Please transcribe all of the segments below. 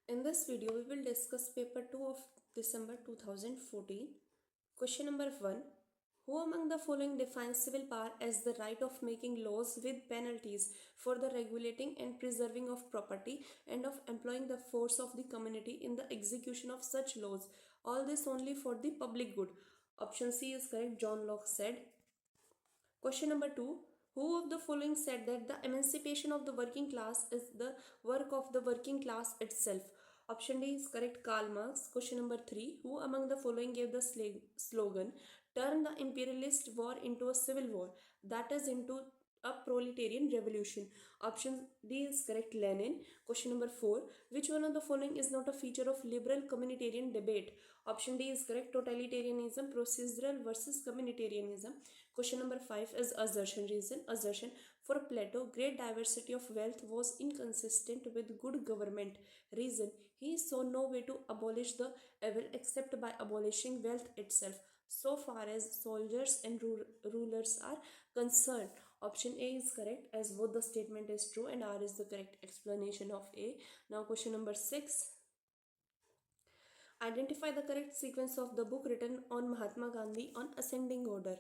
In this video, we will discuss paper 2 of December 2014. Question number 1. Who among the following defines civil power as the right of making laws with penalties for the regulating and preserving of property and of employing the force of the community in the execution of such laws? All this only for the public good. Option C is correct. John Locke said. Question number 2. Who of the following said that the emancipation of the working class is the work of the working class itself? Option D is correct. Karl Marx. Question number 3. Who among the following gave the slogan, turn the imperialist war into a civil war, that is into a proletarian revolution? Option D is correct. Lenin. Question number 4. Which one of the following is not a feature of liberal communitarian debate? Option D is correct. Totalitarianism, procedural versus communitarianism. Question number 5 is assertion. Reason. Assertion. For Plato, great diversity of wealth was inconsistent with good government. Reason. He saw no way to abolish the evil except by abolishing wealth itself, so far as soldiers and rulers are concerned. Option A is correct, as both the statement is true and R is the correct explanation of A. Now question number 6. Identify the correct sequence of the book written on Mahatma Gandhi on ascending order.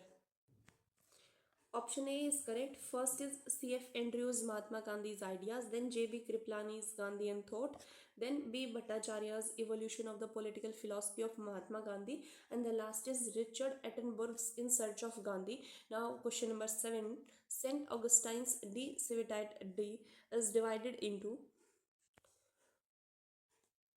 Option A is correct. First is C.F. Andrews' Mahatma Gandhi's Ideas, then J.B. Kriplani's Gandhian Thought, then B. Bhattacharya's Evolution of the Political Philosophy of Mahatma Gandhi, and the last is Richard Attenborough's In Search of Gandhi. Now question number 7. St. Augustine's De Civitate Dei is divided into.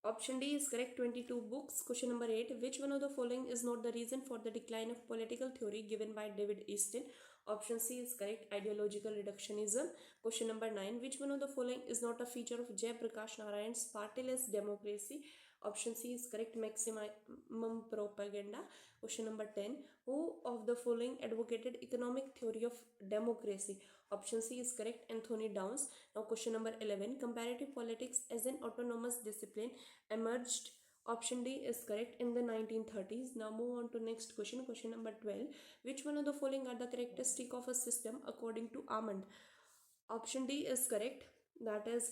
Option D is correct, 22 books. Question number 8. Which one of the following is not the reason for the decline of political theory given by David Easton? Option C is correct, ideological reductionism. Question number 9. Which one of the following is not a feature of Jay Prakash Narayan's partyless democracy? Option C is correct, maximum propaganda. Question number 10. Who of the following advocated economic theory of democracy? Option C is correct, Anthony Downs. Now question number 11. Comparative politics as an autonomous discipline emerged. Option D is correct, in the 1930s. Now move on to next question. Question number 12. Which one of the following are the characteristic of a system according to Armand? Option D is correct, that is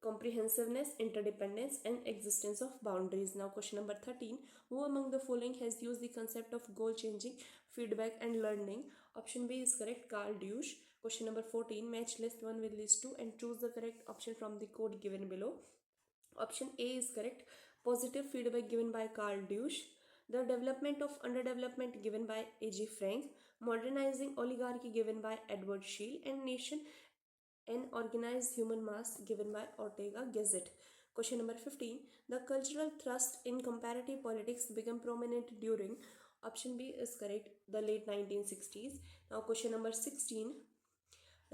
comprehensiveness, interdependence, and existence of boundaries. Now question number 13. Who among the following has used the concept of goal changing, feedback, and learning? Option B is correct, Carl Deuce. Question number 14. Match list 1 with list 2 and choose the correct option from the code given below. Option A is correct, positive feedback given by Carl Deuce. The development of underdevelopment given by A.G. Frank. Modernizing oligarchy given by Edward Sheel. And nation and organized human mass given by Ortega Gasset. Question number 15. The cultural thrust in comparative politics became prominent during. Option B is correct, the late 1960s. Now question number 16.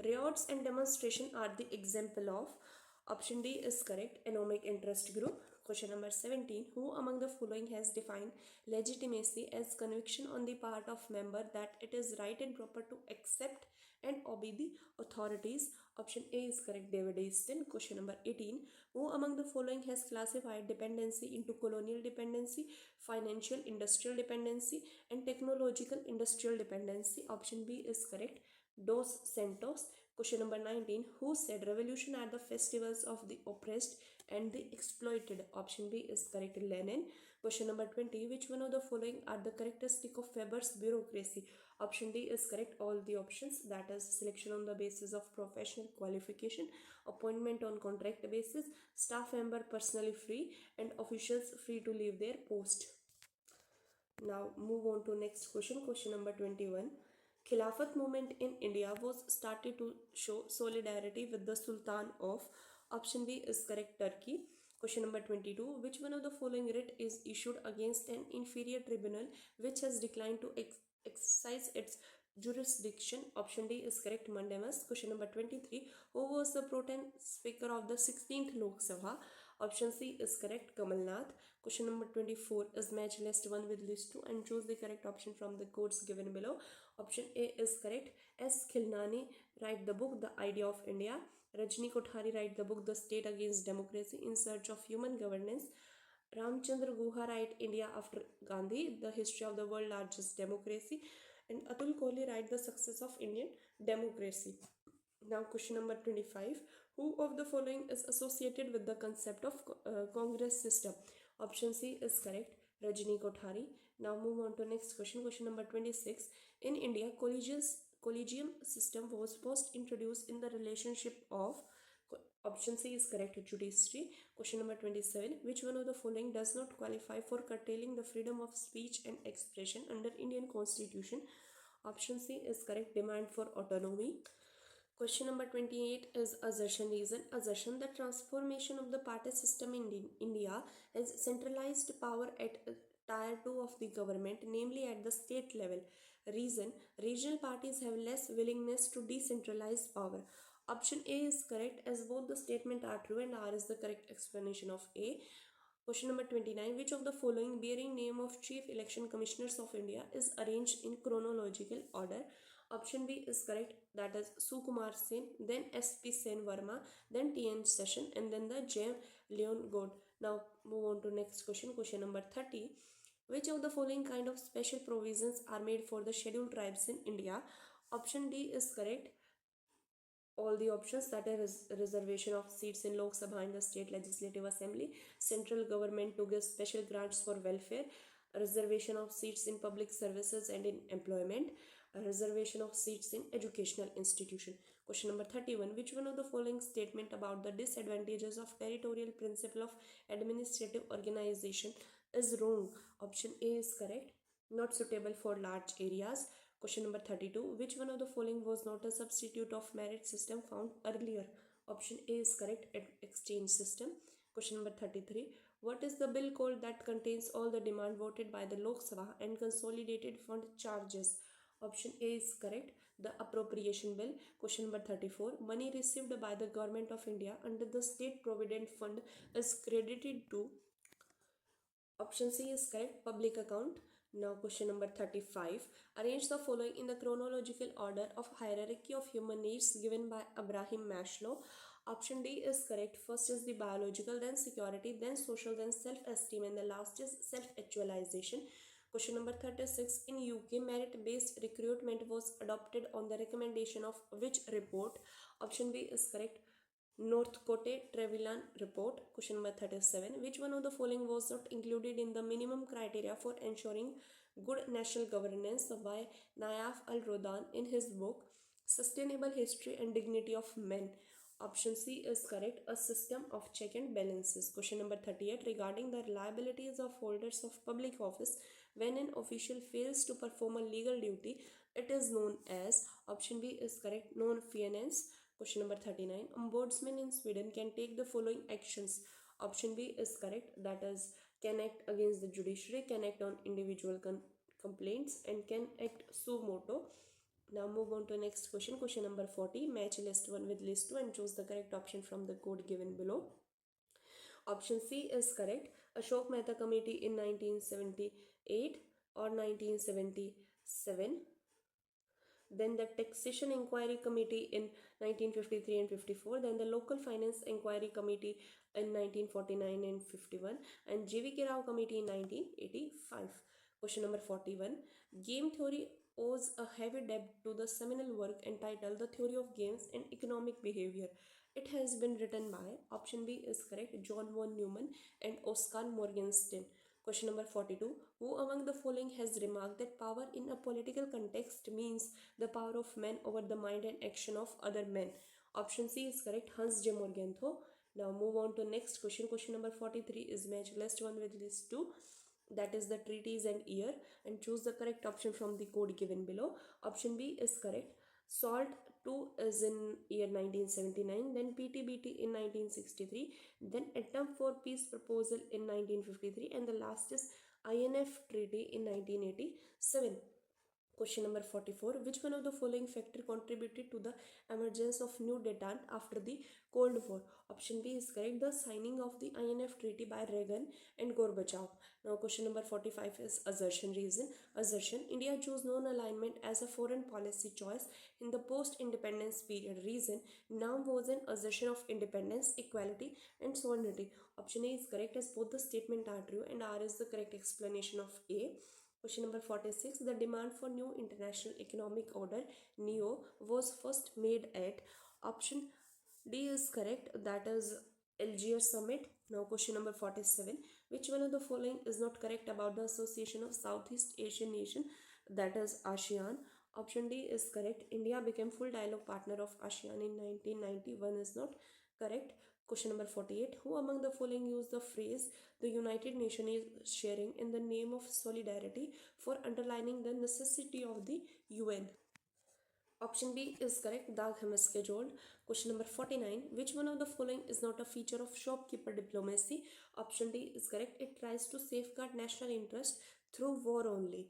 Riots and demonstration are the example of. Option D is correct, economic interest group. Question number 17. Who among the following has defined legitimacy as conviction on the part of member that it is right and proper to accept and obey the authorities? Option A is correct, David Easton. Question number 18. Who among the following has classified dependency into colonial dependency, financial industrial dependency, and technological industrial dependency? Option B is correct, Dos Santos. Question number 19. Who said revolution are the festivals of the oppressed and the exploited? Option B is correct, Lenin. Question number 20. Which one of the following are the characteristic of Weber's bureaucracy? Option D is correct, all the options, that is selection on the basis of professional qualification, appointment on contract basis, staff member personally free, and officials free to leave their post. Now move on to next question. Question number 21. Khilafat movement in India was started to show solidarity with the Sultan of. Option B is correct, Turkey. Question number 22. Which one of the following writ is issued against an inferior tribunal which has declined to exercise its jurisdiction? Option D is correct, Mandamus. Question number 23. Who was the pro tem speaker of the 16th Lok Sabha? Option C is correct, Kamal Nath. Question number 24 is match list 1 with list 2 and choose the correct option from the codes given below. Option A is correct. S. Khilnani write the book The Idea of India. Rajni Kothari write the book The State Against Democracy in Search of Human Governance. Ramchandra Guha write India After Gandhi, The History of the World's Largest Democracy. And Atul Kohli write The Success of Indian Democracy. Now question number 25. Who of the following is associated with the concept of Congress system? Option C is correct, Rajni Kothari. Now move on to next question, question number 26. In India, collegium system was first introduced in the relationship of, option C is correct, judiciary. Question number 27. Which one of the following does not qualify for curtailing the freedom of speech and expression under Indian Constitution? Option C is correct, demand for autonomy. Question number 28 is assertion reason. Assertion: the transformation of the party system in India has centralized power at tier 2 of the government, namely at the state level. Reason: regional parties have less willingness to decentralize power. Option A is correct, as both the statement are true, and R is the correct explanation of A. Question number 29. Which of the following bearing name of Chief Election Commissioners of India is arranged in chronological order? Option B is correct, that is Sukumar Sen, then S.P. Sen Verma, then T.N. Session, and then the J. Leon God. Now move on to next question, question number 30. Which of the following kind of special provisions are made for the scheduled tribes in India? Option D is correct, all the options, that is reservation of seats in Lok Sabha and the state legislative assembly, central government to give special grants for welfare, reservation of seats in public services and in employment, a reservation of seats in educational institution. Question number 31. Which one of the following statement about the disadvantages of territorial principle of administrative organization is wrong? Option A is correct, not suitable for large areas. Question number 32. Which one of the following was not a substitute of merit system found earlier? Option A is correct, exchange system. Question number 33. What is the bill called that contains all the demand voted by the Lok Sabha and consolidated fund charges? Option A is correct, the appropriation bill. Question number 34. Money received by the government of India under the state provident fund is credited to, option C is correct, public account. Now question number 35. Arrange the following in the chronological order of hierarchy of human needs given by Abraham Maslow. Option D is correct. First is the biological, then security, then social, then self-esteem, and the last is self-actualization. Question number 36. In UK, merit-based recruitment was adopted on the recommendation of which report? Option B is correct, Northcote-Trevelyan report. Question number 37. Which one of the following was not included in the minimum criteria for ensuring good national governance by Nayaf al-Rodan in his book Sustainable History and Dignity of Men? Option C is correct, a system of check and balances. Question number 38. Regarding the liabilities of holders of public office when an official fails to perform a legal duty, it is known as, option B is correct, non-fianance. Question number 39. Ombudsman in Sweden can take the following actions. Option B is correct, that is can act against the judiciary, can act on individual complaints, and can act suo motu. Now move on to next question, question number 40. Match list 1 with list 2 and choose the correct option from the code given below. Option C is correct, Ashok Mehta Committee in 1978 or 1977. Then the Taxation Inquiry Committee in 1953 and 54, then the Local Finance Inquiry Committee in 1949 and 51, and J.V.K. Rao Committee in 1985. Question number 41. Game theory owes a heavy debt to the seminal work entitled The Theory of Games and Economic Behavior. It has been written by, option B is correct, John von Neumann and Oskar Morgenstern. Question number 42. Who among the following has remarked that power in a political context means the power of men over the mind and action of other men? Option C is correct, Hans J. Morgenthau. Now move on to next question. Question number 43 is match list 1 with list 2. That is the treaties and year, and choose the correct option from the code given below. Option B is correct. SALT 2 is in year 1979, then PTBT in 1963, then Atom for Peace Proposal in 1953, and the last is INF Treaty in 1987. Question number 44. Which one of the following factor contributed to the emergence of new detente after the Cold War? Option B is correct, the signing of the INF Treaty by Reagan and Gorbachev. Now question number 45 is assertion reason. Assertion: India chose non-alignment as a foreign policy choice in the post-independence period. Reason: now was an assertion of independence, equality and sovereignty. Option A is correct, as both the statement are true, and R is the correct explanation of A. Question number 46. The demand for new international economic order (NEO) was first made at, option D is correct. That is Algiers Summit. Now question number 47. Which one of the following is not correct about the Association of Southeast Asian Nation, that is ASEAN? Option D is correct. India became full dialogue partner of ASEAN in 1991 is not correct. Question number 48. Who among the following used the phrase the United Nations is sharing in the name of solidarity for underlining the necessity of the UN? Option B is correct. Dag hum scheduled. Question number 49. Which one of the following is not a feature of shopkeeper diplomacy? Option D is correct. It tries to safeguard national interest through war only.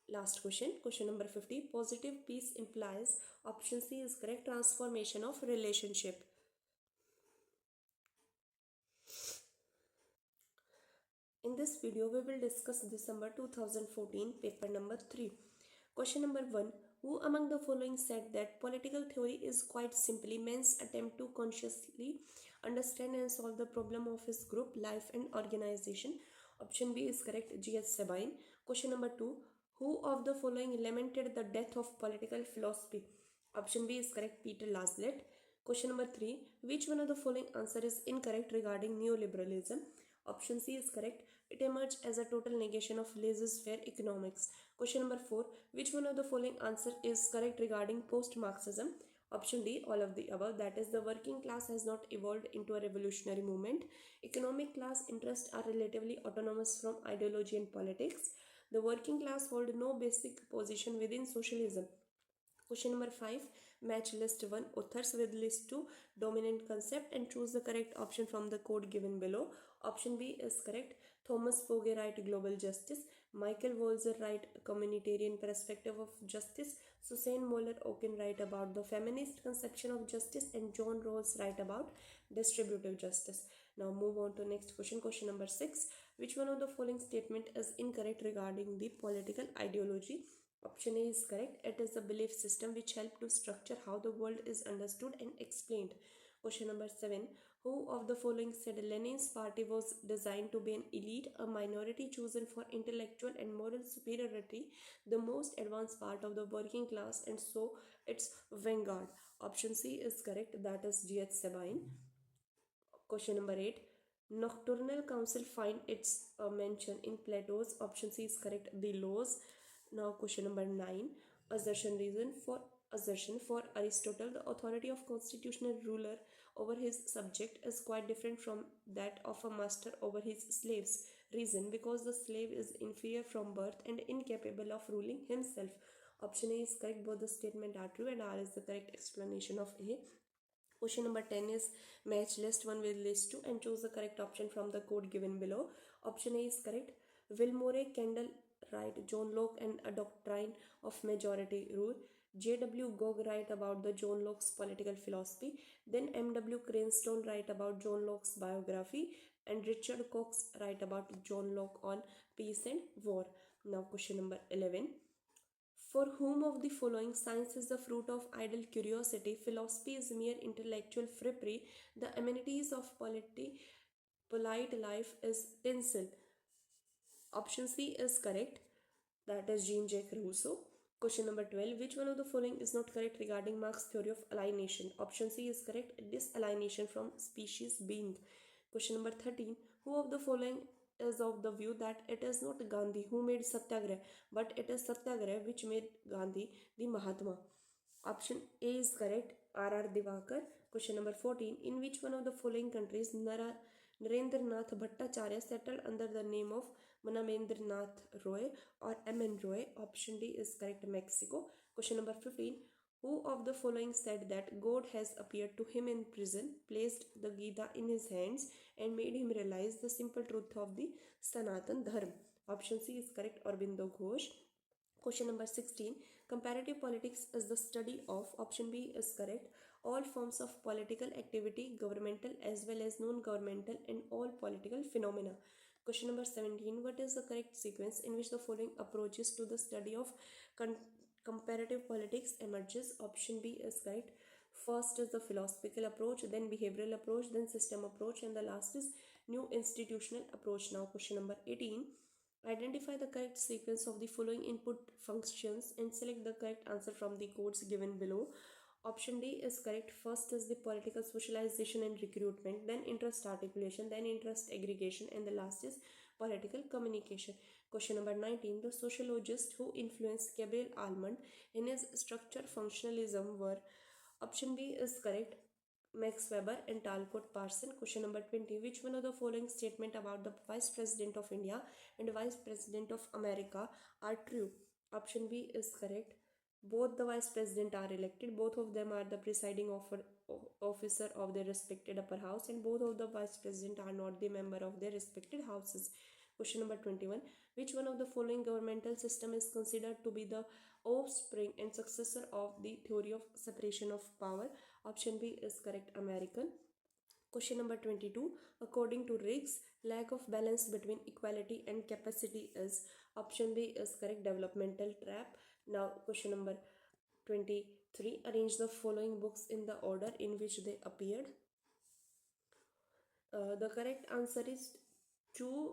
Last question. Question number 50. Positive peace implies. Option C is correct. Transformation of relationship. In this video, we will discuss December 2014 paper number 3. Question number 1. Who among the following said that political theory is quite simply man's attempt to consciously understand and solve the problem of his group, life and organization? Option B is correct. G.H. Sabine. Question number 2. Who of the following lamented the death of political philosophy? Option B is correct. Peter Laslett. Question number 3. Which one of the following answer is incorrect regarding neoliberalism? Option C is correct. It emerged as a total negation of laissez-faire economics. Question number 4. Which one of the following answer is correct regarding post-Marxism? Option D, all of the above. That is, the working class has not evolved into a revolutionary movement. Economic class interests are relatively autonomous from ideology and politics. The working class hold no basic position within socialism. Question number 5. Match list 1 authors with list 2 dominant concept and choose the correct option from the code given below. Option B is correct. Thomas Pogge write global justice. Michael Walzer write communitarian perspective of justice. Susan Moller Oken write about the feminist conception of justice, and John Rawls write about distributive justice. Now move on to next question. Question number 6. Which one of the following statement is incorrect regarding the political ideology? Option A is correct. It is a belief system which helps to structure how the world is understood and explained. Question number 7. Who of the following said Lenin's party was designed to be an elite, a minority chosen for intellectual and moral superiority, the most advanced part of the working class, and so its vanguard? Option C is correct. That is G.H. Sabine. Question number 8. Nocturnal council find its mention in Plato's. Option C is correct. The laws. Now question number 9. Assertion for Aristotle, the authority of constitutional ruler over his subject is quite different from that of a master over his slaves. Reason: because the slave is inferior from birth and incapable of ruling himself. Option A is correct. Both the statement are true and R is the correct explanation of A. Question number 10 is match list 1 with list 2 and choose the correct option from the code given below. Option A is correct. Wilmore Kendall write John Locke and a doctrine of majority rule. J.W. Gogg write about the John Locke's political philosophy. Then M.W. Cranstone write about John Locke's biography. And Richard Cox write about John Locke on peace and war. Now question number 11. For whom of the following science is the fruit of idle curiosity, philosophy is mere intellectual frippery, the amenities of polite life is tinsel? Option C is correct. That is Jean-Jacques Rousseau. Question number 12. Which one of the following is not correct regarding Marx's theory of alienation? Option C is correct. Disalienation from species being. Question number 13. Who of the following is of the view that it is not Gandhi who made Satyagraha, but it is Satyagraha which made Gandhi the Mahatma? Option A is correct. R.R. Divakar. Question number 14. In which one of the following countries Narendranath Bhattacharya settled under the name of Manamendranath Roy or M.N. Roy? Option D is correct. Mexico. Question number 15. Who of the following said that God has appeared to him in prison, placed the Gita in his hands, and made him realize the simple truth of the Sanatan Dharma? Option C is correct. Aurobindo Ghosh. Question number 16. Comparative politics is the study of. Option B is correct. All forms of political activity, governmental as well as non-governmental, and all political phenomena. Question number 17. What is the correct sequence in which the following approaches to the study of comparative politics emerges? Option B is correct. First is the philosophical approach, then behavioral approach, then system approach, and the last is new institutional approach. Now question number 18. Identify the correct sequence of the following input functions and select the correct answer from the codes given below. Option D is correct. First is the political socialization and recruitment, then interest articulation, then interest aggregation, and the last is political communication. Question number 19. The sociologists who influenced Gabriel Almond in his structure functionalism were. Option B is correct. Max Weber and Talcott Parson. Question number 20. Which one of the following statement about the Vice President of India and Vice President of America are true? Option B is correct. Both the Vice President are elected. Both of them are the presiding officer of their respected upper house, and both of the Vice President are not the member of their respected houses. Question number 21. Which one of the following governmental system is considered to be the offspring and successor of the theory of separation of power? Option B is correct. American. Question number 22. According to Riggs, lack of balance between equality and capacity is. Option B is correct. Developmental trap. Now question number 23. Arrange the following books in the order in which they appeared. The correct answer is 2,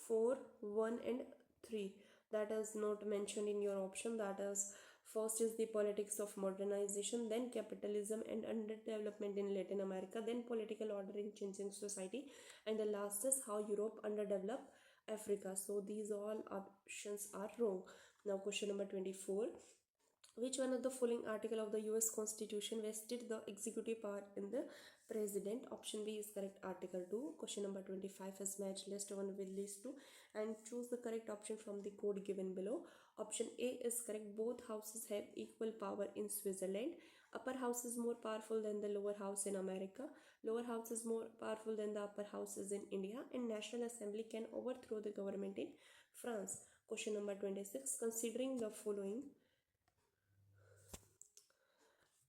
4, 1 and 3. That is not mentioned in your option. That is, first is the politics of modernization, then capitalism and underdevelopment in Latin America, then political order in changing society, and the last is how Europe underdeveloped Africa. So these all options are wrong. Now question number 24. Which one of the following article of the US Constitution vested the executive power in the president? Option B is correct. Article 2. Question number 25 is match list 1 with list 2 and choose the correct option from the code given below. Option A is correct. Both houses have equal power in Switzerland. Upper house is more powerful than the lower house in America. Lower house is more powerful than the upper houses in India, and National Assembly can overthrow the government in France. Question number 26. Considering the following: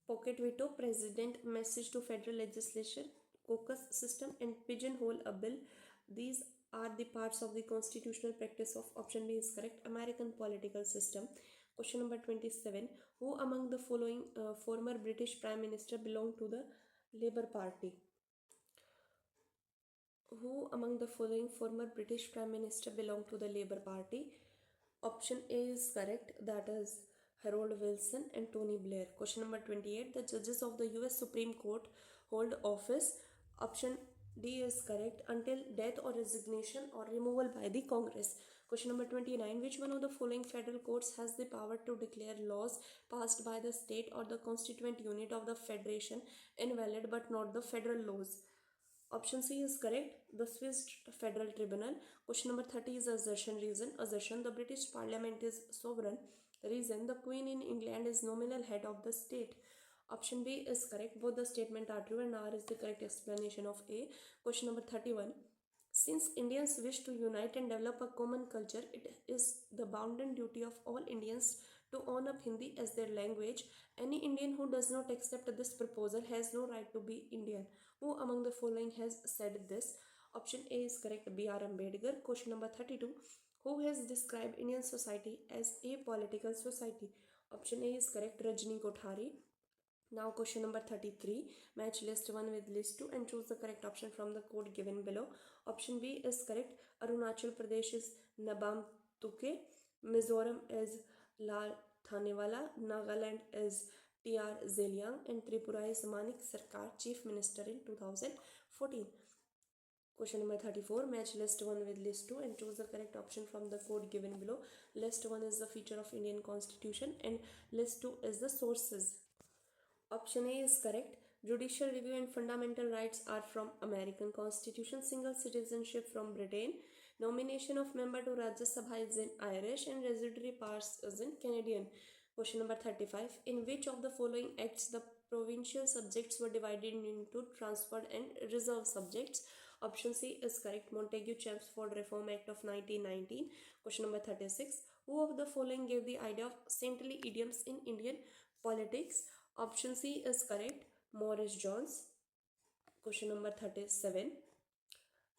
pocket veto, president message to federal legislature, caucus system, and pigeonhole a bill. These are the parts of the constitutional practice of. Option B is correct. American political system. Question number 27. Who among the following former British Prime Minister belonged to the Labour Party? Who among the following former British Prime Minister belonged to the Labour Party? Option A is correct. That is Harold Wilson and Tony Blair. Question number 28. The judges of the US Supreme Court hold office. Option D is correct. Until death or resignation or removal by the Congress. Question number 29. Which one of the following federal courts has the power to declare laws passed by the state or the constituent unit of the federation invalid but not the federal laws? Option C is correct. The Swiss Federal Tribunal. Question number 30 is assertion reason. Assertion: the British Parliament is sovereign. Reason: the Queen in England is nominal head of the state. Option B is correct. Both the statements are true and R is the correct explanation of A. Question number 31. Since Indians wish to unite and develop a common culture, it is the bounden duty of all Indians to own up Hindi as their language. Any Indian who does not accept this proposal has no right to be Indian. Who among the following has said this? Option A is correct. B.R. Ambedkar. Question number 32. Who has described Indian society as a political society? Option A is correct. Rajni Kothari. Now question number 33. Match list 1 with list 2 and choose the correct option from the code given below. Option B is correct. Arunachal Pradesh is Nabam Tuke. Mizoram is Lal Thanewala. Nagaland is T.R. Zeliang, and Tripura is Manik Sarkar, Chief Minister in 2014. Question number 34. Match list 1 with list 2 and choose the correct option from the code given below. List 1 is the feature of Indian Constitution and list 2 is the sources. Option A is correct. Judicial review and fundamental rights are from American Constitution. Single citizenship from Britain. Nomination of member to Rajya Sabha is in Irish and residuary powers is in Canadian. Question number 35. In which of the following acts the provincial subjects were divided into transferred and reserved subjects? Option C is correct. Montagu-Chelmsford Reform Act of 1919. Question number 36. Who of the following gave the idea of saintly idioms in Indian politics? Option C is correct. Morris Jones. Question number 37.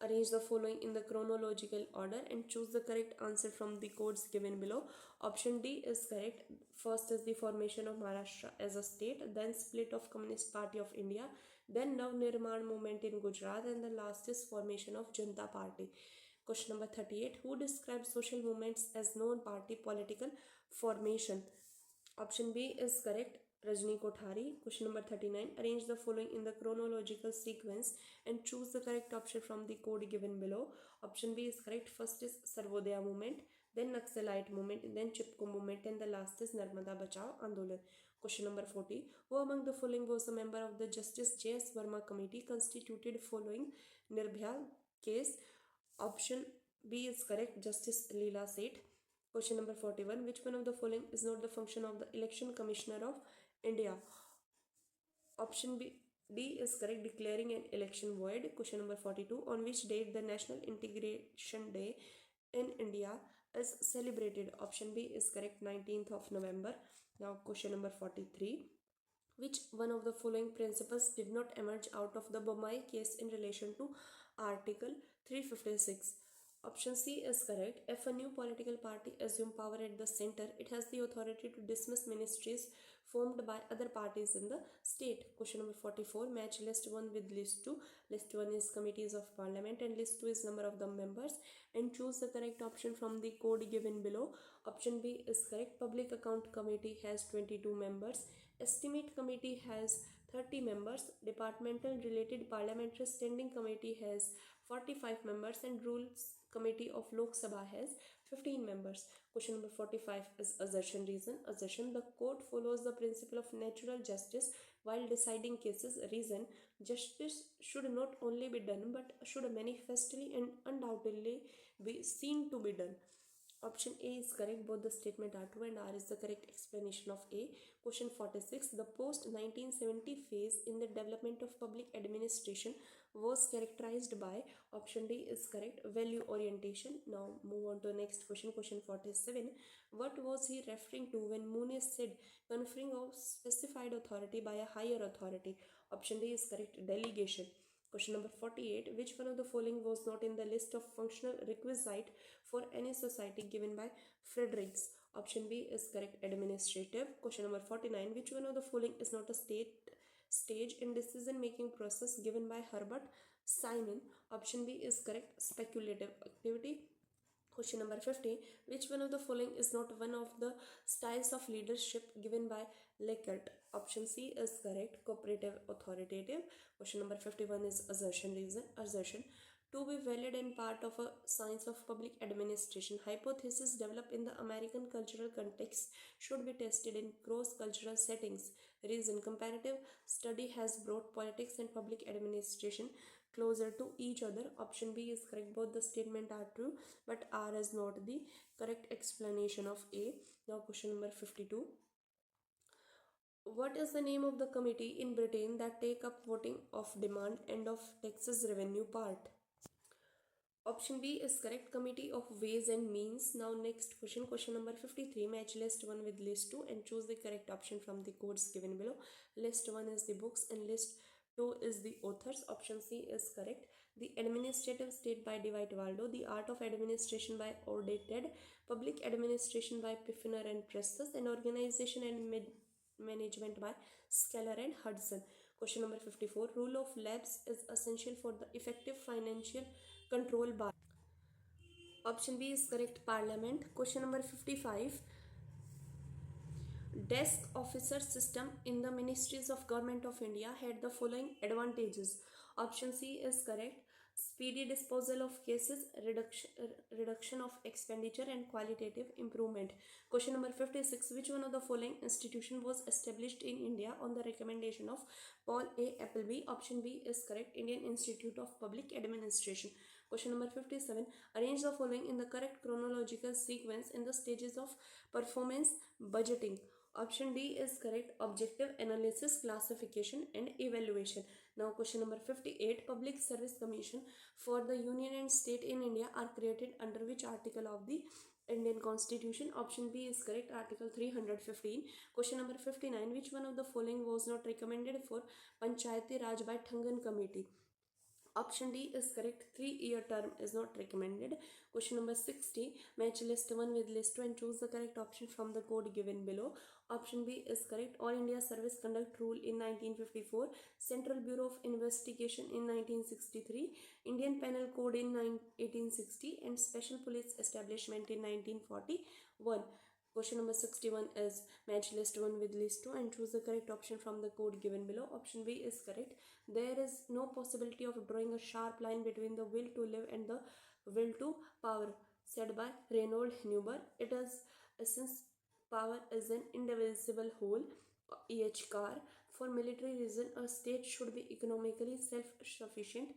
Arrange the following in the chronological order and choose the correct answer from the codes given below. Option D is correct. First is the formation of Maharashtra as a state, then split of Communist Party of India, then Nirman movement in Gujarat, and the last is formation of Janata Party. Question number 38. Who describes social movements as non-party political formation? Option B is correct. Rajni Kothari. Question number 39. Arrange the following in the chronological sequence and choose the correct option from the code given below. Option B is correct. First is Sarvodaya movement, then Naxalite movement, then Chipko movement, and the last is Narmada Bachao Andolan. Question number 40. Who among the following was a member of the Justice J.S. Verma committee constituted following Nirbhaya case? Option B is correct. Justice Leela Seth. Question number 41. Which one of the following is not the function of the Election Commissioner of India? Option B, D is correct. Declaring an election void. Question number 42. On which date the National Integration Day in India is celebrated? Option B is correct. 19th of November. Now question number 43. Which one of the following principles did not emerge out of the Bombay case in relation to Article 356? Option C is correct. If a new political party assumes power at the center, it has the authority to dismiss ministries formed by other parties in the state. Question number 44. Match list 1 with list 2. List 1 is committees of parliament and list 2 is number of the members, and choose the correct option from the code given below. Option B is correct. Public account committee has 22 members. Estimate committee has 30 members. Departmental related parliamentary standing committee has 45 members, and rules committee of Lok Sabha has 15 members. Question number 45 is assertion reason. Assertion: the court follows the principle of natural justice while deciding cases. Reason: justice should not only be done but should manifestly and undoubtedly be seen to be done. Option A is correct. Both the statement are true and R is the correct explanation of A. Question 46. The post-1970 phase in the development of public administration was characterized by. Option D is correct. Value orientation. Now move on to the next question. Question 47. What was he referring to when Muniz said conferring of specified authority by a higher authority? Option D is correct. Delegation. Question number 48. Which one of the following was not in the list of functional requisite for any society given by Fredericks? Option B is correct. Administrative. Question number 49. Which one of the following is not a stage in decision making process given by Herbert Simon? Option B is correct. Speculative activity. Question number 50. Which one of the following is not one of the styles of leadership given by Leckert? Option C is correct. Cooperative, authoritative. Question number 51 is assertion reason. Assertion: to be valid and part of a science of public administration, hypotheses developed in the American cultural context should be tested in cross-cultural settings. Reason: comparative study has brought politics and public administration closer to each other. Option B is correct. Both the statement are true, but R is not the correct explanation of A. Now question number 52. What is the name of the committee in Britain that take up voting of demand and of taxes revenue part? Option B is correct. Committee of Ways and Means. Now next question. Question number 53. Match list 1 with list 2 and choose the correct option from the codes given below. List 1 is the books and list 2 is the authors. Option C is correct. The Administrative State by D. Waldo. The Art of Administration by Ted. Public Administration by Piffner and Preston. And Organization and Management by Skeller and Hudson. Question number 54. Rule of labs is essential for the effective financial control by. Option B is correct. Parliament. Question number 55. Desk officer system in the ministries of Government of India had the following advantages. Option C is correct. Speedy disposal of cases, reduction of expenditure, and qualitative improvement. Question number 56. Which one of the following institution was established in India on the recommendation of Paul A. Appleby? Option B is correct. Indian Institute of Public Administration. Question number 57. Arrange the following in the correct chronological sequence in the stages of performance budgeting. Option D is correct. Objective, analysis, classification, and evaluation. Now question number 58. Public Service Commission for the Union and State in India are created under which article of the Indian Constitution? Option B is correct. Article 315. Question number 59. Which one of the following was not recommended for Panchayati Raj by Thangan Committee? Option D is correct. 3-year term is not recommended. Question number 60. Match list 1 with list 2 and choose the correct option from the code given below. Option B is correct. All India Service Conduct Rule in 1954. Central Bureau of Investigation in 1963. Indian Penal Code in 1860 and Special Police Establishment in 1941. Question number 61 is match list 1 with list 2 and choose the correct option from the code given below. Option B is correct. There is no possibility of drawing a sharp line between the will to live and the will to power, said by Reynold Neuber. It is since power is an indivisible whole. E.H. Carr. For military reason, a state should be economically self-sufficient.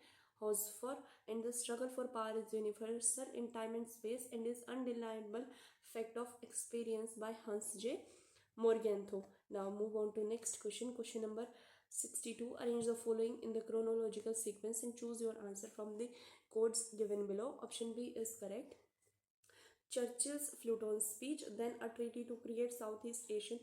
Hosford. And the struggle for power is universal in time and space and is undeniable fact of experience by Hans J. Morgenthau. Now move on to next question. Question number 62. Arrange the following in the chronological sequence and choose your answer from the codes given below. Option B is correct. Churchill's Fluton speech, then a treaty to create Southeast Asian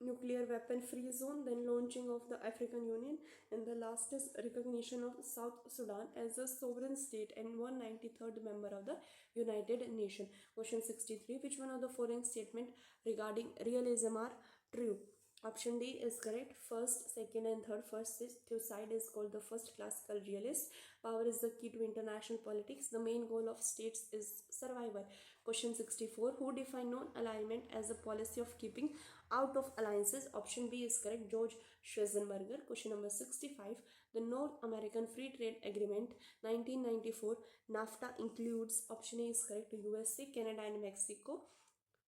nuclear weapon free zone, then launching of the African Union, and the last is recognition of South Sudan as a sovereign state and 193rd member of the United Nations. Question 63. Which one of the following statement regarding realism are true? Option D is correct. First, second and third. First is Thucydide is called the first classical realist. Power is the key to international politics. The main goal of states is survival. Question 64. Who defined non-alignment as a policy of keeping out of alliances? Option B is correct. George Schwarzenberger. Question number 65. The North American Free Trade Agreement 1994 NAFTA includes. Option A is correct. USA, Canada and Mexico.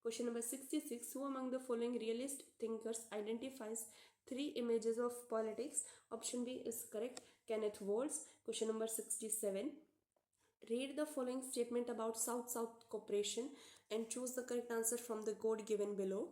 Question number 66. Who among the following realist thinkers identifies three images of politics? Option B is correct. Kenneth Waltz. Question number 67. Read the following statement about South-South cooperation and choose the correct answer from the code given below.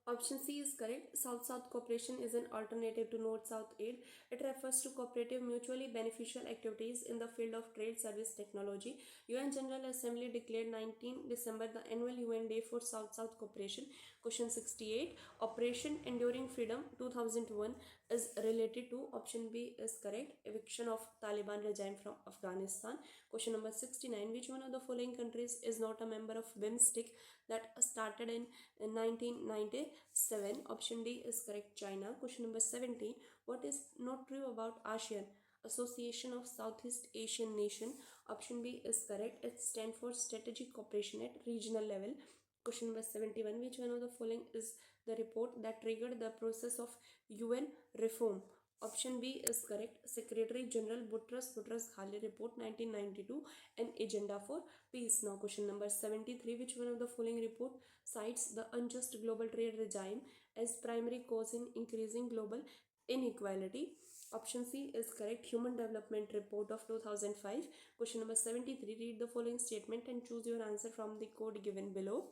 Option C is correct. South-South cooperation is an alternative to North-South aid. It refers to cooperative, mutually beneficial activities in the field of trade, service, technology. UN General Assembly declared 19 December the annual UN Day for South-South cooperation. Question 68. Operation Enduring Freedom 2001 is related to. Option B is correct. Eviction of Taliban regime from Afghanistan. Question number 69. Which one of the following countries is not a member of BIMSTEC that started in 1997? Option D is correct. China. Question number 70. What is not true about ASEAN? Association of Southeast Asian Nation. Option B is correct. It stands for Strategic Cooperation at Regional Level. Question number 71. Which one of the following is the report that triggered the process of UN reform? Option B is correct. Secretary General Boutros Ghali Report 1992, an agenda for peace. Now question number 73. Which one of the following report cites the unjust global trade regime as primary cause in increasing global inequality? Option C is correct. Human Development Report of 2005. Question number 73. Read the following statement and choose your answer from the code given below.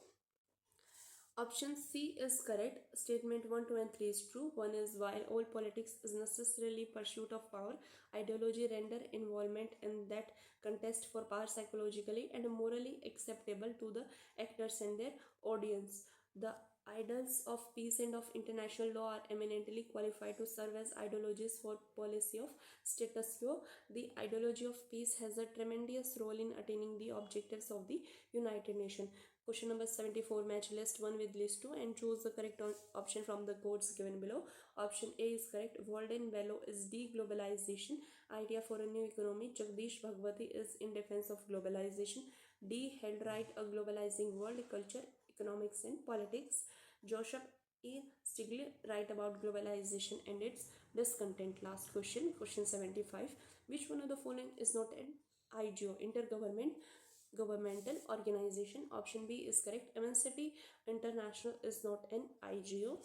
Option C is correct. Statement 1, 2 and 3 is true. One is while all politics is necessarily pursuit of power, ideology render involvement in that contest for power psychologically and morally acceptable to the actors and their audience. The ideals of peace and of international law are eminently qualified to serve as ideologies for policy of status quo. The ideology of peace has a tremendous role in attaining the objectives of the United Nations. Question number 74. Match list 1 with list 2 and choose the correct option from the codes given below. Option A is correct. Walden Bellow is deglobalization, idea for a new economy. Jagdish Bhagwati is in defense of globalization. D. Heldright, a globalizing world, culture, economics and politics. Joseph E. Stiglitz write about globalization and its discontent. Last question. Question 75. Which one of the following is not an IGO, intergovernmental organization? Option B is correct. Amnesty International is not an IGO.